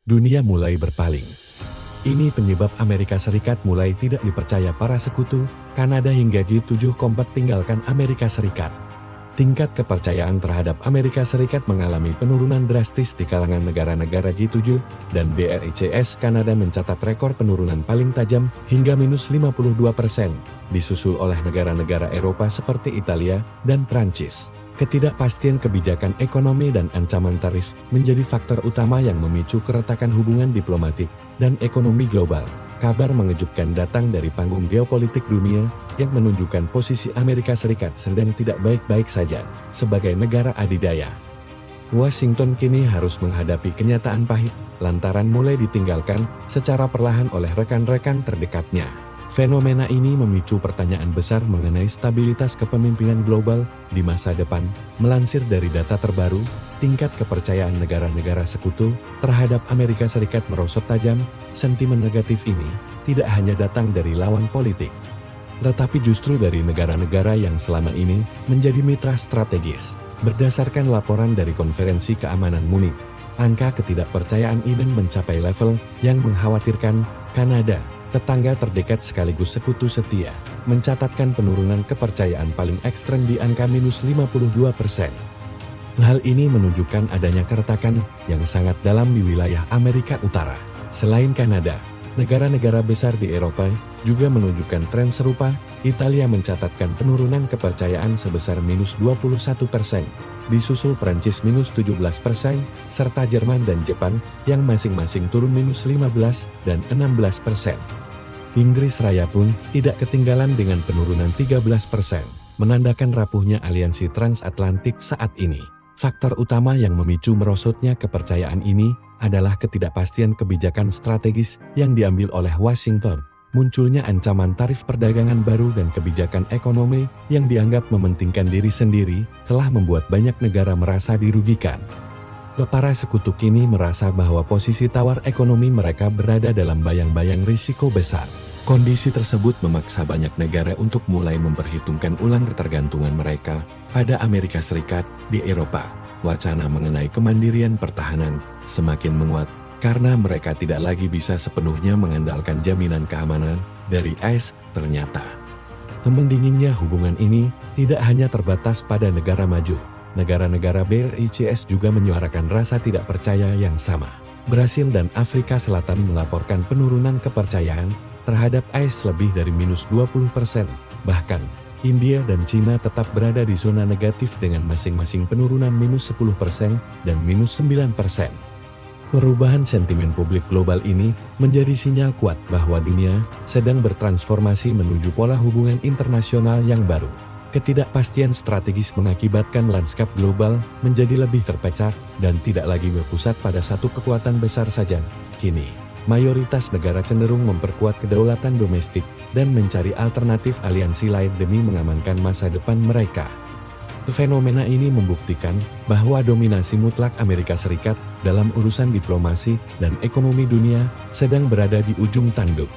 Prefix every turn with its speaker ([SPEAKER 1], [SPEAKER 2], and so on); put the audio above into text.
[SPEAKER 1] dunia mulai berpaling. Ini penyebab Amerika Serikat mulai tidak dipercaya para sekutu, Kanada hingga G7 kompak tinggalkan Amerika Serikat. Tingkat kepercayaan terhadap Amerika Serikat mengalami penurunan drastis di kalangan negara-negara G7, dan BRICS Kanada mencatat rekor penurunan paling tajam hingga minus 52%, disusul oleh negara-negara Eropa seperti Italia dan Prancis. Ketidakpastian kebijakan ekonomi dan ancaman tarif menjadi faktor utama yang memicu keretakan hubungan diplomatik dan ekonomi global. Kabar mengejutkan datang dari panggung geopolitik dunia yang menunjukkan posisi Amerika Serikat sedang tidak baik-baik saja sebagai negara adidaya. Washington kini harus menghadapi kenyataan pahit lantaran mulai ditinggalkan secara perlahan oleh rekan-rekan terdekatnya. Fenomena ini memicu pertanyaan besar mengenai stabilitas kepemimpinan global di masa depan. Melansir dari data terbaru, tingkat kepercayaan negara-negara sekutu terhadap Amerika Serikat merosot tajam. Sentimen negatif ini tidak hanya datang dari lawan politik, tetapi justru dari negara-negara yang selama ini menjadi mitra strategis. Berdasarkan laporan dari Konferensi Keamanan Munich, angka ketidakpercayaan ini mencapai level yang mengkhawatirkan. Kanada, tetangga terdekat sekaligus sekutu setia, mencatatkan penurunan kepercayaan paling ekstrem di angka minus 52%. Hal ini menunjukkan adanya keretakan yang sangat dalam di wilayah Amerika Utara. Selain Kanada, negara-negara besar di Eropa juga menunjukkan tren serupa. Italia mencatatkan penurunan kepercayaan sebesar minus 21%, disusul Prancis minus 17%, serta Jerman dan Jepang yang masing-masing turun minus 15 dan 16%. Inggris Raya pun tidak ketinggalan dengan penurunan 13%, menandakan rapuhnya aliansi transatlantik saat ini. Faktor utama yang memicu merosotnya kepercayaan ini adalah ketidakpastian kebijakan strategis yang diambil oleh Washington. Munculnya ancaman tarif perdagangan baru dan kebijakan ekonomi yang dianggap mementingkan diri sendiri telah membuat banyak negara merasa dirugikan. Para sekutu kini merasa bahwa posisi tawar ekonomi mereka berada dalam bayang-bayang risiko besar. Kondisi tersebut memaksa banyak negara untuk mulai memperhitungkan ulang ketergantungan mereka pada Amerika Serikat. Di Eropa, wacana mengenai kemandirian pertahanan semakin menguat karena mereka tidak lagi bisa sepenuhnya mengandalkan jaminan keamanan dari AS. Ternyata, mendinginnya hubungan ini tidak hanya terbatas pada negara maju. Negara-negara BRICS juga menyuarakan rasa tidak percaya yang sama. Brasil dan Afrika Selatan melaporkan penurunan kepercayaan terhadap AS lebih dari minus 20%. Bahkan, India dan Cina tetap berada di zona negatif dengan masing-masing penurunan minus 10% dan minus 9%. Perubahan sentimen publik global ini menjadi sinyal kuat bahwa dunia sedang bertransformasi menuju pola hubungan internasional yang baru. Ketidakpastian strategis mengakibatkan lanskap global menjadi lebih terpecah dan tidak lagi berpusat pada satu kekuatan besar saja. Kini, mayoritas negara cenderung memperkuat kedaulatan domestik dan mencari alternatif aliansi lain demi mengamankan masa depan mereka. Fenomena ini membuktikan bahwa dominasi mutlak Amerika Serikat dalam urusan diplomasi dan ekonomi dunia sedang berada di ujung tanduk.